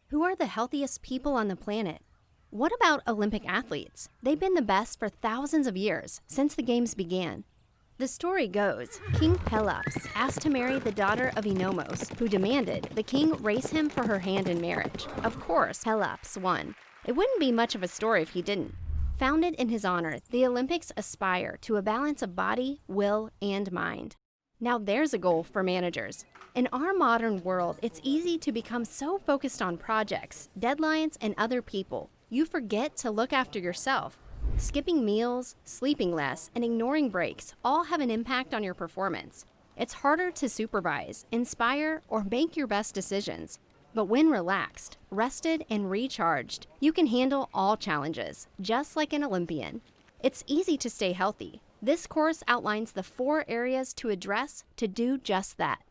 Who are the healthiest people on the planet? What about Olympic athletes? They've been the best for thousands of years, since the games began. The story goes, King Pelops asked to marry the daughter of Oenomos, who demanded the king race him for her hand in marriage. Of course, Pelops won. It wouldn't be much of a story if he didn't. Founded in his honor, the Olympics aspire to a balance of body, will, and mind. Now there's a goal for managers. In our modern world, it's easy to become so focused on projects, deadlines, and other people, you forget to look after yourself. Skipping meals, sleeping less, and ignoring breaks all have an impact on your performance. It's harder to supervise, inspire, or make your best decisions. But when relaxed, rested, and recharged, you can handle all challenges, just like an Olympian. It's easy to stay healthy. This course outlines the 4 areas to address to do just that.